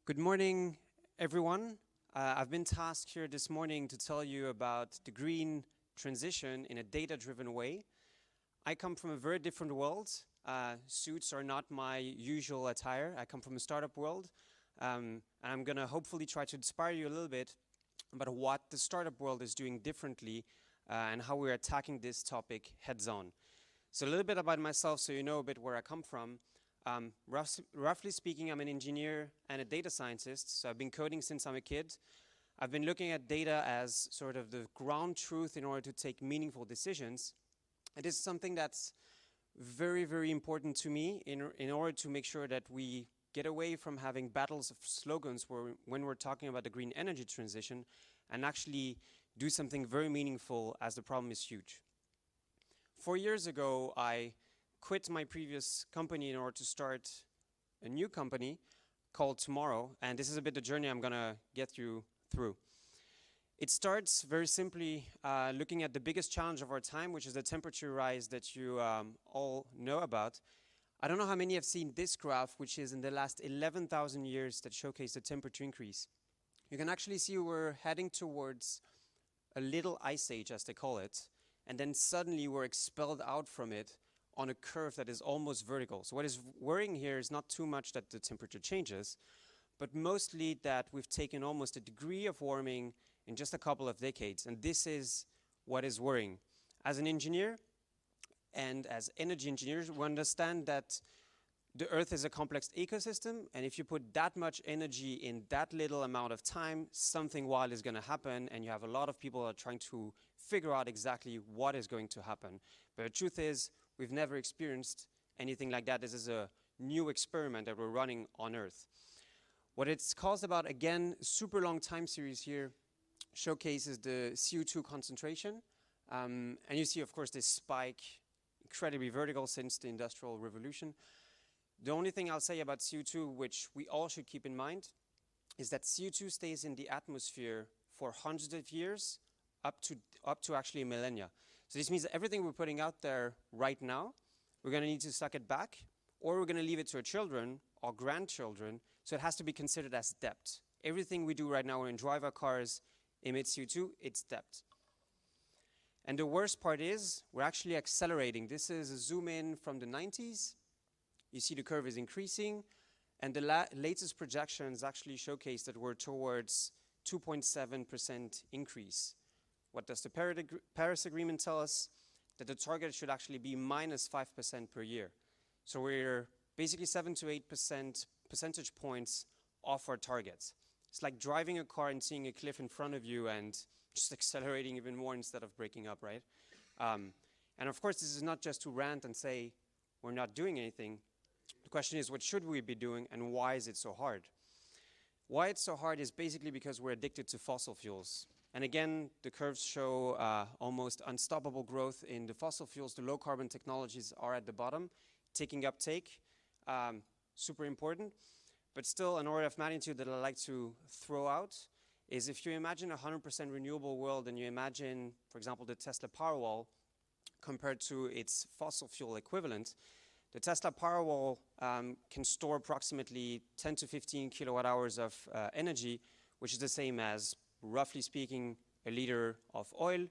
Good morning, everyone. I've been tasked here this morning to tell you about the green transition in a data-driven way. I come from a very different world. Suits are not my usual attire. I come from a startup world. And I'm going to hopefully try to inspire you a little bit about what the startup world is doing differently and how we're attacking this topic heads on. So a little bit about myself so you know a bit where I come from. Roughly speaking, I'm an engineer and a data scientist, so I've been coding since I'm a kid. I've been looking at data as sort of the ground truth in order to take meaningful decisions. It is something that's very, very important to me in order to make sure that we get away from having battles of slogans when we're talking about the green energy transition and actually do something very meaningful as the problem is huge. 4 years ago, I quit my previous company in order to start a new company called Tomorrow, and this is a bit the journey I'm gonna get you through. It starts very simply looking at the biggest challenge of our time, which is the temperature rise that you all know about. I don't know how many have seen this graph, which is in the last 11,000 years that showcase the temperature increase. You can actually see we're heading towards a little ice age, as they call it, and then suddenly we're expelled out from it on a curve that is almost vertical. So what is worrying here is not too much that the temperature changes, but mostly that we've taken almost a degree of warming in just a couple of decades, and this is what is worrying. As an engineer and as energy engineers, we understand that the Earth is a complex ecosystem, and if you put that much energy in that little amount of time, something wild is going to happen, and you have a lot of people that are trying to figure out exactly what is going to happen. But the truth is, we've never experienced anything like that. This is a new experiment that we're running on Earth. What it's caused about, again, super long time series here showcases the CO2 concentration. And you see, of course, this spike, incredibly vertical since the Industrial Revolution. The only thing I'll say about CO2, which we all should keep in mind, is that CO2 stays in the atmosphere for hundreds of years, up to actually a millennia. So this means that everything we're putting out there right now, we're going to need to suck it back, or we're going to leave it to our children or grandchildren, so it has to be considered as debt. Everything we do right now when we drive our cars emits CO2, it's debt. And the worst part is, we're actually accelerating. This is a zoom in from the 90s. You see the curve is increasing, and the latest projections actually showcase that we're towards 2.7% increase. What does the Paris Agreement tell us? That the target should actually be minus 5% per year. So we're basically 7 to 8% percentage points off our targets. It's like driving a car and seeing a cliff in front of you and just accelerating even more instead of braking up, right? And of course, this is not just to rant and say we're not doing anything. The question is, what should we be doing and why is it so hard? Why it's so hard is basically because we're addicted to fossil fuels. And again, the curves show almost unstoppable growth in the fossil fuels. The low carbon technologies are at the bottom, taking uptake, super important. But still, an order of magnitude that I like to throw out is if you imagine a 100% renewable world and you imagine, for example, the Tesla Powerwall compared to its fossil fuel equivalent, the Tesla Powerwall can store approximately 10 to 15 kilowatt hours of energy, which is the same as, roughly speaking, a liter of oil.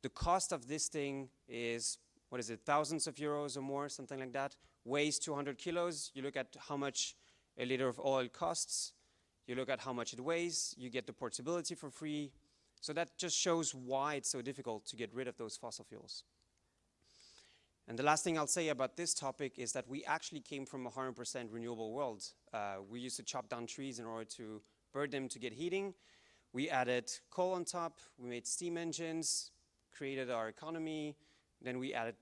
The cost of this thing is, what is it, thousands of euros or more, something like that. Weighs 200 kilos. You look at how much a liter of oil costs. You look at how much it weighs. You get the portability for free. So that just shows why it's so difficult to get rid of those fossil fuels. And the last thing I'll say about this topic is that we actually came from a 100% renewable world. We used to chop down trees in order to burn them to get heating. We added coal on top, we made steam engines, created our economy, then we added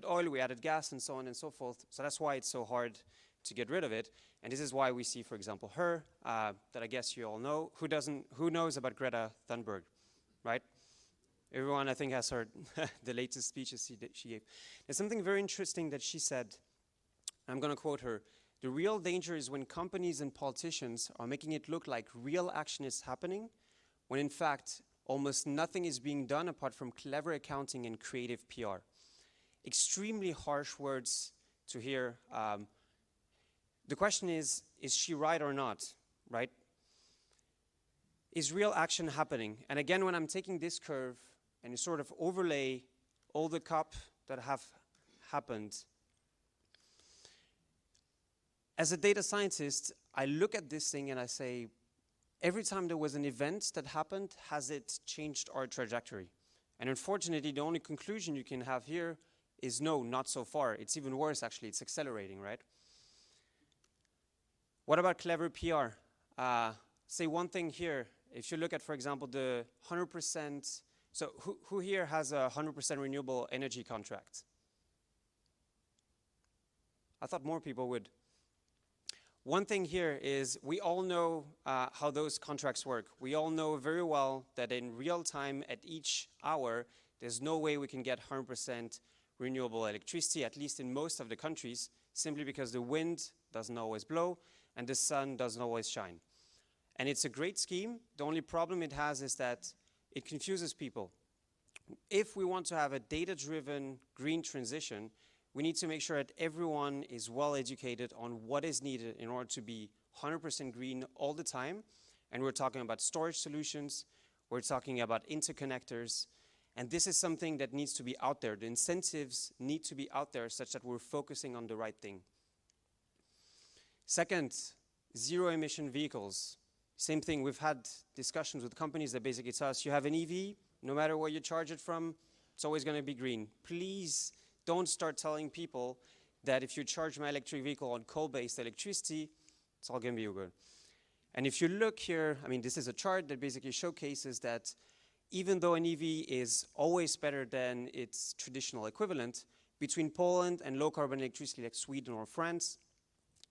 oil, we added gas, and so on and so forth. So that's why it's so hard to get rid of it. And this is why we see, for example, her, that I guess you all know. Who knows about Greta Thunberg, right? Everyone, I think, has heard the latest speeches she gave. There's something very interesting that she said. I'm going to quote her. The real danger is when companies and politicians are making it look like real action is happening, when in fact, almost nothing is being done apart from clever accounting and creative PR. Extremely harsh words to hear. The question is she right or not? right? Is real action happening? And again, when I'm taking this curve and you sort of overlay all the COP that have happened, as a data scientist, I look at this thing and I say, every time there was an event that happened, has it changed our trajectory? And unfortunately, the only conclusion you can have here is no, not so far. It's even worse, actually. It's accelerating, right? What about clever PR? Say one thing here. If you look at, for example, the 100%, so who here has a 100% renewable energy contract? I thought more people would. One thing here is we all know how those contracts work. We all know very well that in real time at each hour, there's no way we can get 100% renewable electricity, at least in most of the countries, simply because the wind doesn't always blow and the sun doesn't always shine. And it's a great scheme. The only problem it has is that it confuses people. If we want to have a data-driven green transition, we need to make sure that everyone is well educated on what is needed in order to be 100% green all the time. And we're talking about storage solutions, we're talking about interconnectors, and this is something that needs to be out there. The incentives need to be out there such that we're focusing on the right thing. Second, zero emission vehicles. Same thing, we've had discussions with companies that basically tell us you have an EV, no matter where you charge it from, it's always going to be green. Please don't start telling people that if you charge my electric vehicle on coal-based electricity, it's all going to be good. And if you look here, I mean, this is a chart that basically showcases that even though an EV is always better than its traditional equivalent, between Poland and low-carbon electricity like Sweden or France,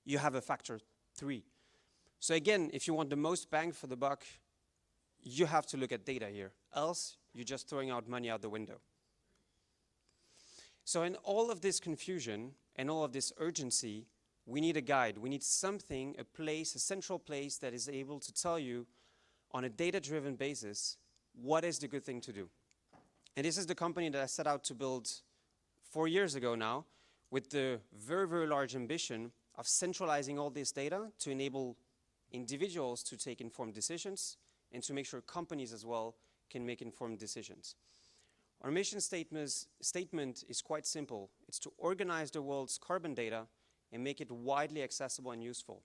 you have a factor 3. So again, if you want the most bang for the buck, you have to look at data here. Else, you're just throwing out money out the window. So in all of this confusion and all of this urgency, we need a guide. We need something, a place, a central place that is able to tell you on a data-driven basis what is the good thing to do. And this is the company that I set out to build 4 years ago now with the very, very large ambition of centralizing all this data to enable individuals to take informed decisions and to make sure companies as well can make informed decisions. Our mission statement is quite simple. It's to organize the world's carbon data and make it widely accessible and useful.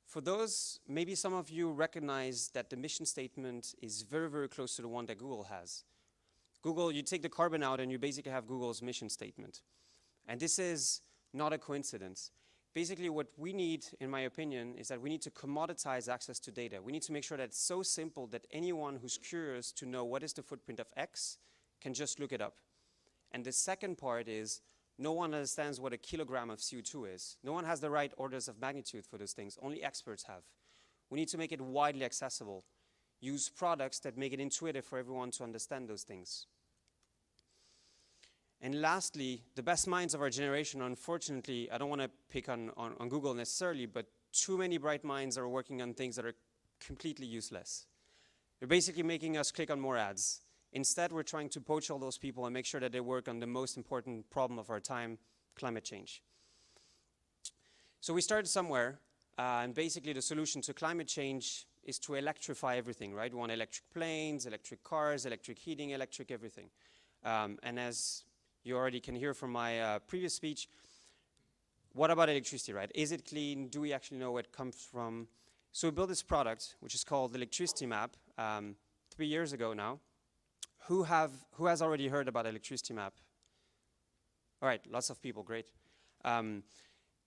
For those, maybe some of you recognize that the mission statement is very, very close to the one that Google has. Google, you take the carbon out and you basically have Google's mission statement. And this is not a coincidence. Basically what we need, in my opinion, is that we need to commoditize access to data. We need to make sure that it's so simple that anyone who's curious to know what is the footprint of X can just look it up. And the second part is no one understands what a kilogram of CO2 is. No one has the right orders of magnitude for those things. Only experts have. We need to make it widely accessible. Use products that make it intuitive for everyone to understand those things. And lastly, the best minds of our generation, unfortunately, I don't want to pick on Google necessarily, but too many bright minds are working on things that are completely useless. They're basically making us click on more ads. Instead, we're trying to poach all those people and make sure that they work on the most important problem of our time, climate change. So we started somewhere, and basically the solution to climate change is to electrify everything, right? We want electric planes, electric cars, electric heating, electric everything. And as you already can hear from my previous speech, what about electricity, right? Is it clean? Do we actually know where it comes from? So we built this product, which is called Electricity Map, 3 years ago now. Who has already heard about Electricity Map? All right, lots of people, great.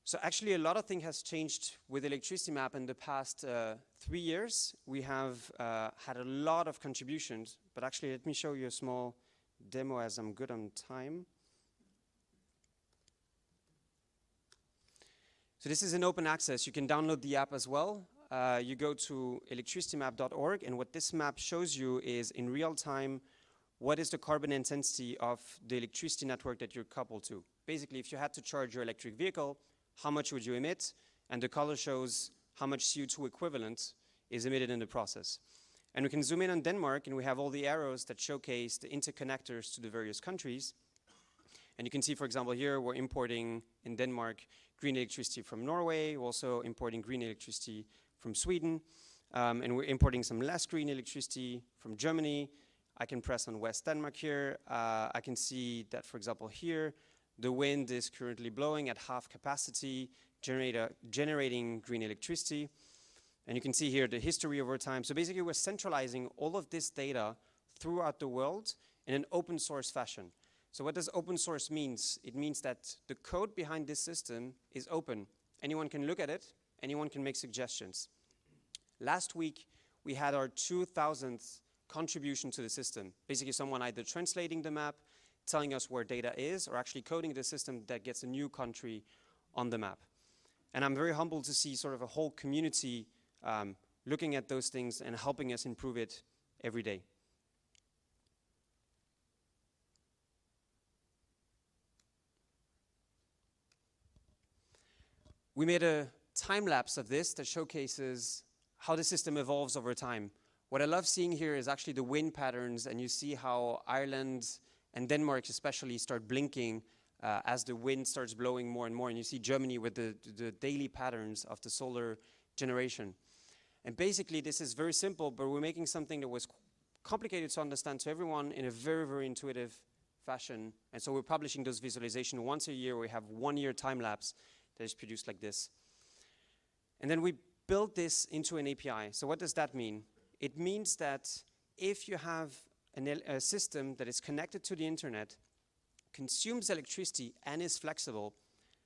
So actually a lot of things has changed with Electricity Map in the past 3 years. We have had a lot of contributions, but actually let me show you a small demo as I'm good on time. So this is an open access. You can download the app as well. You go to electricitymap.org, and what this map shows you is in real time what is the carbon intensity of the electricity network that you're coupled to. Basically, if you had to charge your electric vehicle, how much would you emit? And the color shows how much CO2 equivalent is emitted in the process. And we can zoom in on Denmark, and we have all the arrows that showcase the interconnectors to the various countries. And you can see, for example, here we're importing in Denmark green electricity from Norway, we're also importing green electricity from Sweden, and we're importing some less green electricity from Germany. I can press on West Denmark here. I can see that, for example, here, the wind is currently blowing at half capacity, generating green electricity. And you can see here the history over time. So basically, we're centralizing all of this data throughout the world in an open source fashion. So what does open source means? It means that the code behind this system is open. Anyone can look at it. Anyone can make suggestions. Last week, we had our 2,000th contribution to the system. Basically, someone either translating the map, telling us where data is, or actually coding the system that gets a new country on the map. And I'm very humbled to see sort of a whole community looking at those things and helping us improve it every day. We made a time lapse of this that showcases how the system evolves over time. What I love seeing here is actually the wind patterns, and you see how Ireland and Denmark especially start blinking as the wind starts blowing more and more, and you see Germany with the daily patterns of the solar generation. And basically this is very simple, but we're making something that was complicated to understand to everyone in a very, very intuitive fashion. And so we're publishing those visualizations once a year. We have 1 year time lapse that is produced like this. And then we built this into an API. So what does that mean? It means that if you have a system that is connected to the internet, consumes electricity and is flexible,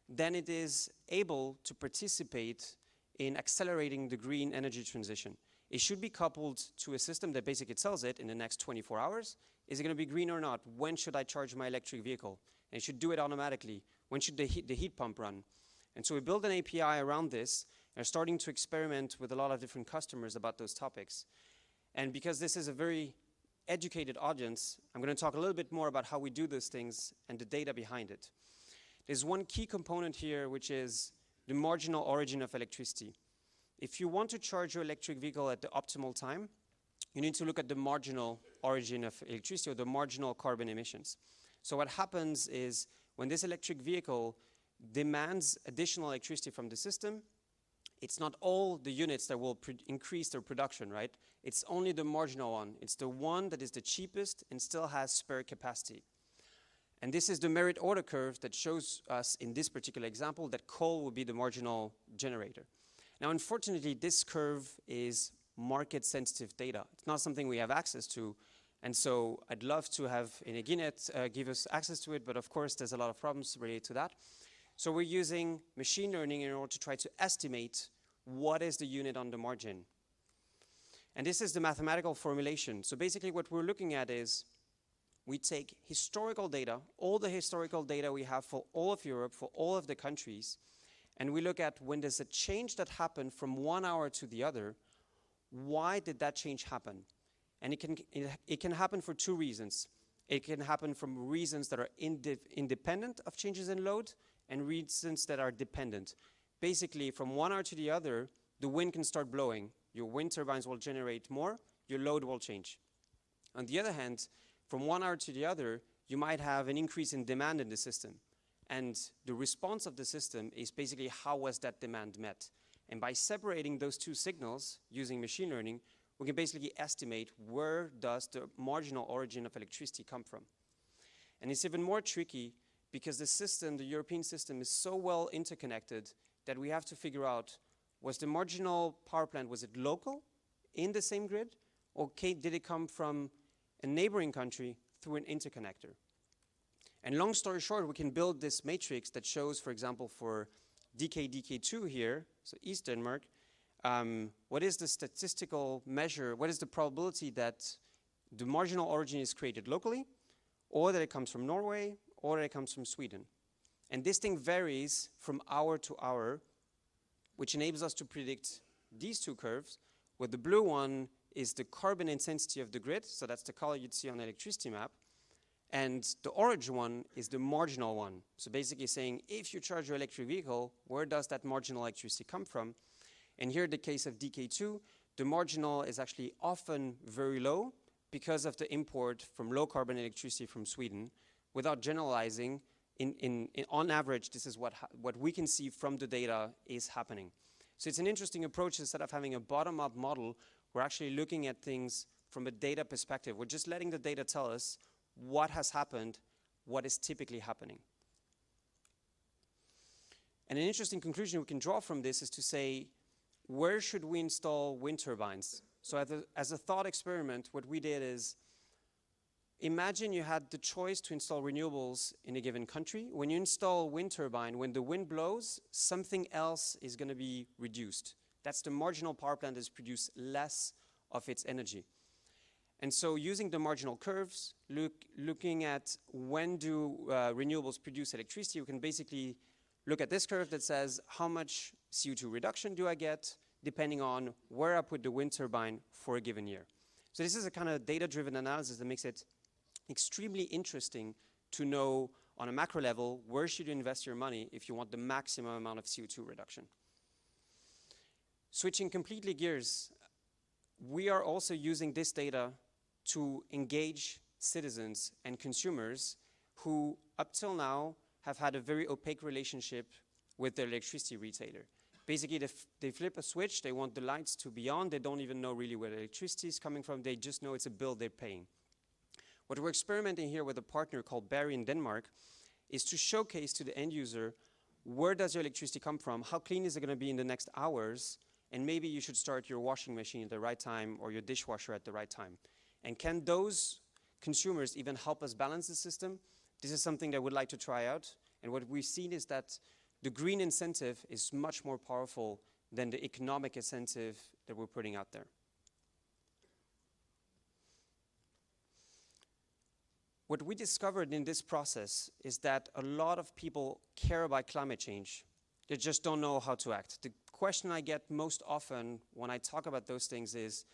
then it is able to participate in accelerating the green energy transition. It should be coupled to a system that basically tells it in the next 24 hours, is it going to be green or not? When should I charge my electric vehicle? And it should do it automatically. When should the heat pump run? And so we built an API around this and are starting to experiment with a lot of different customers about those topics. And because this is a very educated audience, I'm going to talk a little bit more about how we do those things and the data behind it. There's one key component here, which is the marginal origin of electricity. If you want to charge your electric vehicle at the optimal time, you need to look at the marginal origin of electricity, or the marginal carbon emissions. So what happens is when this electric vehicle demands additional electricity from the system, it's not all the units that will increase their production, right? It's only the marginal one. It's the one that is the cheapest and still has spare capacity. And this is the merit order curve that shows us in this particular example that coal will be the marginal generator. Now, unfortunately, this curve is market-sensitive data. It's not something we have access to. And so I'd love to have Keynote give us access to it, but of course, there's a lot of problems related to that. So we're using machine learning in order to try to estimate what is the unit on the margin. And this is the mathematical formulation. So basically what we're looking at is we take historical data, all the historical data we have for all of Europe, for all of the countries, and we look at when there's a change that happened from 1 hour to the other, why did that change happen? And it can happen for two reasons. It can happen from reasons that are independent of changes in load and reasons that are dependent. Basically, from 1 hour to the other, the wind can start blowing. Your wind turbines will generate more, your load will change. On the other hand, from 1 hour to the other, you might have an increase in demand in the system. And the response of the system is basically how was that demand met. And by separating those two signals using machine learning, we can basically estimate where does the marginal origin of electricity come from. And it's even more tricky because the system, the European system, is so well interconnected that we have to figure out, was the marginal power plant, was it local in the same grid, or did it come from a neighboring country through an interconnector? And long story short, we can build this matrix that shows, for example, for DK2 here, so East Denmark, what is the statistical measure, what is the probability that the marginal origin is created locally, or that it comes from Norway, or that it comes from Sweden. And this thing varies from hour to hour, which enables us to predict these two curves, where the blue one is the carbon intensity of the grid, so that's the color you'd see on the electricity map, and the orange one is the marginal one. So basically saying, if you charge your electric vehicle, where does that marginal electricity come from? And here in the case of DK2, the marginal is actually often very low because of the import from low carbon electricity from Sweden. Without generalizing, on average, this is what we can see from the data is happening. So it's an interesting approach. Instead of having a bottom-up model, we're actually looking at things from a data perspective. We're just letting the data tell us what has happened, what is typically happening. And an interesting conclusion we can draw from this is to say, where should we install wind turbines? So as a thought experiment, what we did is, imagine you had the choice to install renewables in a given country. When you install wind turbine, when the wind blows, something else is going to be reduced. That's the marginal power plant that produces less of its energy. And so using the marginal curves, looking at when do renewables produce electricity, you can basically look at this curve that says how much CO2 reduction do I get depending on where I put the wind turbine for a given year. So this is a kind of data-driven analysis that makes it extremely interesting to know on a macro level where should you invest your money if you want the maximum amount of CO2 reduction. Switching completely gears, we are also using this data to engage citizens and consumers who up till now have had a very opaque relationship with their electricity retailer. Basically, they flip a switch, they want the lights to be on, they don't even know really where the electricity is coming from, they just know it's a bill they're paying. What we're experimenting here with a partner called Barry in Denmark is to showcase to the end user, where does your electricity come from, how clean is it going to be in the next hours, and maybe you should start your washing machine at the right time or your dishwasher at the right time. And can those consumers even help us balance the system? This is something that I would like to try out. And what we've seen is that the green incentive is much more powerful than the economic incentive that we're putting out there. What we discovered in this process is that a lot of people care about climate change. They just don't know how to act. The question I get most often when I talk about those things is,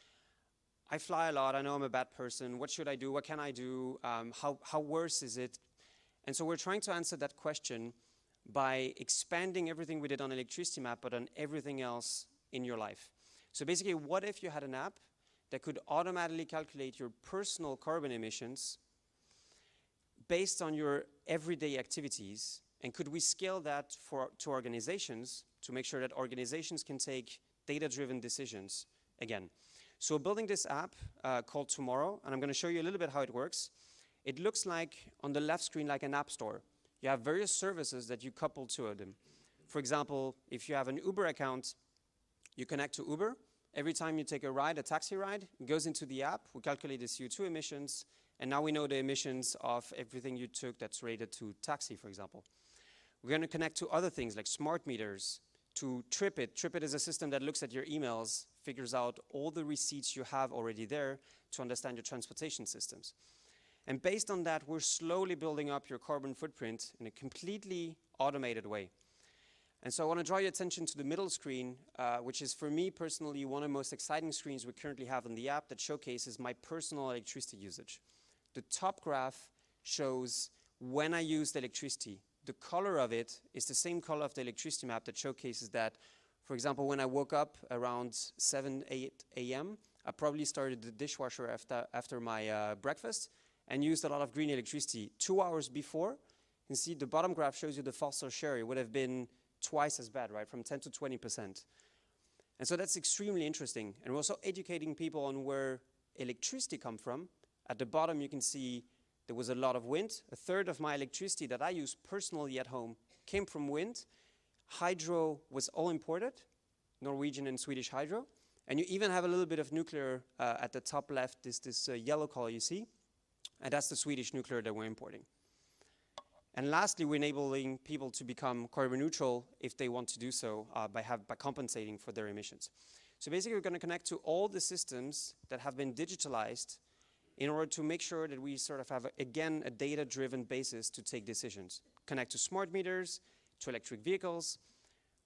I fly a lot, I know I'm a bad person, what should I do, what can I do, how worse is it? And so we're trying to answer that question by expanding everything we did on Electricity Map, but on everything else in your life. So basically, what if you had an app that could automatically calculate your personal carbon emissions based on your everyday activities, and could we scale that to organizations to make sure that organizations can take data-driven decisions again? So we're building this app called Tomorrow, and I'm going to show you a little bit how it works. It looks like, on the left screen, like an app store. You have various services that you couple to them. For example, if you have an Uber account, you connect to Uber. Every time you take a ride, a taxi ride, it goes into the app, we calculate the CO2 emissions, and now we know the emissions of everything you took that's related to taxi, for example. We're going to connect to other things like smart meters, to TripIt. TripIt is a system that looks at your emails, figures out all the receipts you have already there to understand your transportation systems. And based on that, we're slowly building up your carbon footprint in a completely automated way. And so I want to draw your attention to the middle screen, which is, for me personally, one of the most exciting screens we currently have on the app that showcases my personal electricity usage. The top graph shows when I used electricity. The color of it is the same color of the electricity map that showcases that, for example, when I woke up around 7, 8 a.m., I probably started the dishwasher after my breakfast and used a lot of green electricity. 2 hours before, you can see the bottom graph shows you the fossil share. It would have been twice as bad, right, from 10 to 20%. And so that's extremely interesting. And we're also educating people on where electricity comes from. At the bottom, you can see there was a lot of wind. A third of my electricity that I use personally at home came from wind. Hydro was all imported, Norwegian and Swedish hydro. And you even have a little bit of nuclear at the top left, this yellow color you see. And that's the Swedish nuclear that we're importing. And lastly, we're enabling people to become carbon neutral if they want to do so by compensating for their emissions. So basically, we're going to connect to all the systems that have been digitalized in order to make sure that we sort of have, again, a data-driven basis to take decisions. Connect to smart meters, to electric vehicles.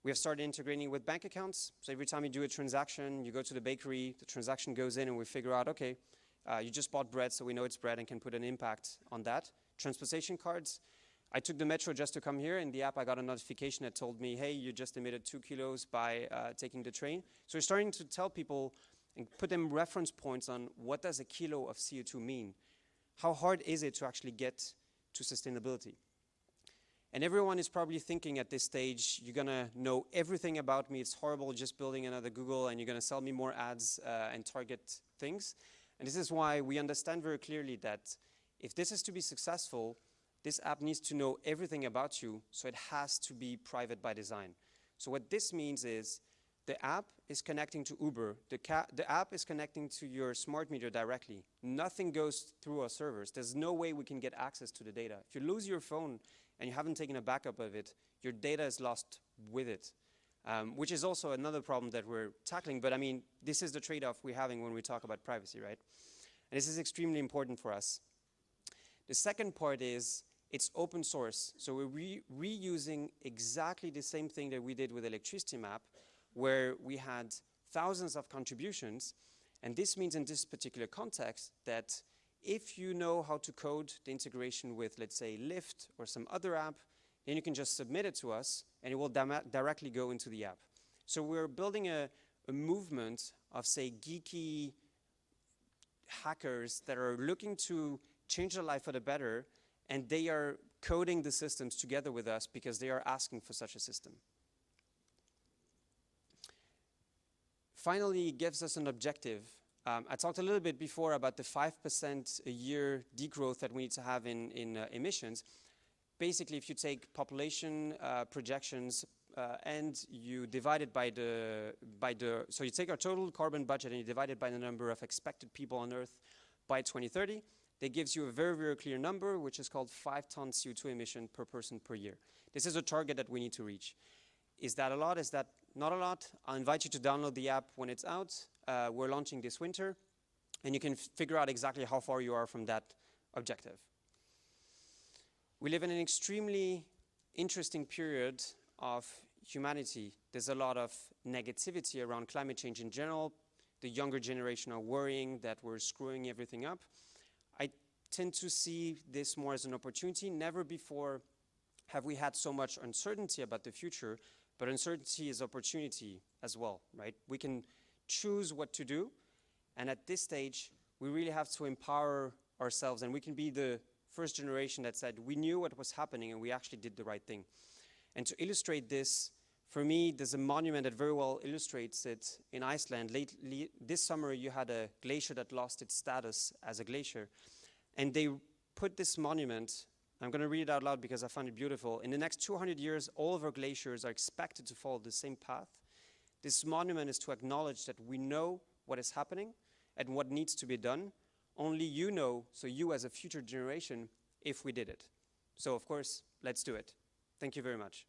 We have started integrating with bank accounts. So every time you do a transaction, you go to the bakery, the transaction goes in, and we figure out, okay, you just bought bread, so we know it's bread and can put an impact on that. Transportation cards. I took the metro just to come here. In the app, I got a notification that told me, hey, you just emitted 2 kilos by taking the train. So we're starting to tell people and put them reference points on what does a kilo of CO2 mean? How hard is it to actually get to sustainability? And everyone is probably thinking at this stage, you're going to know everything about me. It's horrible just building another Google, and you're going to sell me more ads and target things. And this is why we understand very clearly that if this is to be successful, this app needs to know everything about you, so it has to be private by design. So what this means is the app is connecting to Uber. The app is connecting to your smart meter directly. Nothing goes through our servers. There's no way we can get access to the data. If you lose your phone and you haven't taken a backup of it, your data is lost with it, which is also another problem that we're tackling. But I mean, this is the trade-off we're having when we talk about privacy, right? And this is extremely important for us. The second part is it's open source. So we're reusing exactly the same thing that we did with electricity map, where we had thousands of contributions. And this means in this particular context that if you know how to code the integration with, let's say, Lyft or some other app, then you can just submit it to us and it will directly go into the app. So we're building a movement of, say, geeky hackers that are looking to change their life for the better, and they are coding the systems together with us because they are asking for such a system. Finally, it gives us an objective. I talked a little bit before about the 5% a year degrowth that we need to have in emissions. Basically, if you take population projections and you divide it so you take our total carbon budget and you divide it by the number of expected people on Earth by 2030, that gives you a very, very clear number, which is called 5 tons CO2 emission per person per year. This is a target that we need to reach. Is that a lot? Is that not a lot? I'll invite you to download the app when it's out. We're launching this winter, and you can figure out exactly how far you are from that objective. We live in an extremely interesting period of humanity. There's a lot of negativity around climate change in general. The younger generation are worrying that we're screwing everything up. I tend to see this more as an opportunity. Never before have we had so much uncertainty about the future, but uncertainty is opportunity as well, right? We can choose what to do, and at this stage, we really have to empower ourselves, and we can be the first generation that said, we knew what was happening and we actually did the right thing. And to illustrate this, for me, there's a monument that very well illustrates it in Iceland. Lately, this summer, you had a glacier that lost its status as a glacier, and they put this monument. I'm going to read it out loud because I find it beautiful. In the next 200 years, all of our glaciers are expected to follow the same path. This monument is to acknowledge that we know what is happening and what needs to be done. Only you know, so you as a future generation, if we did it. So of course, let's do it. Thank you very much.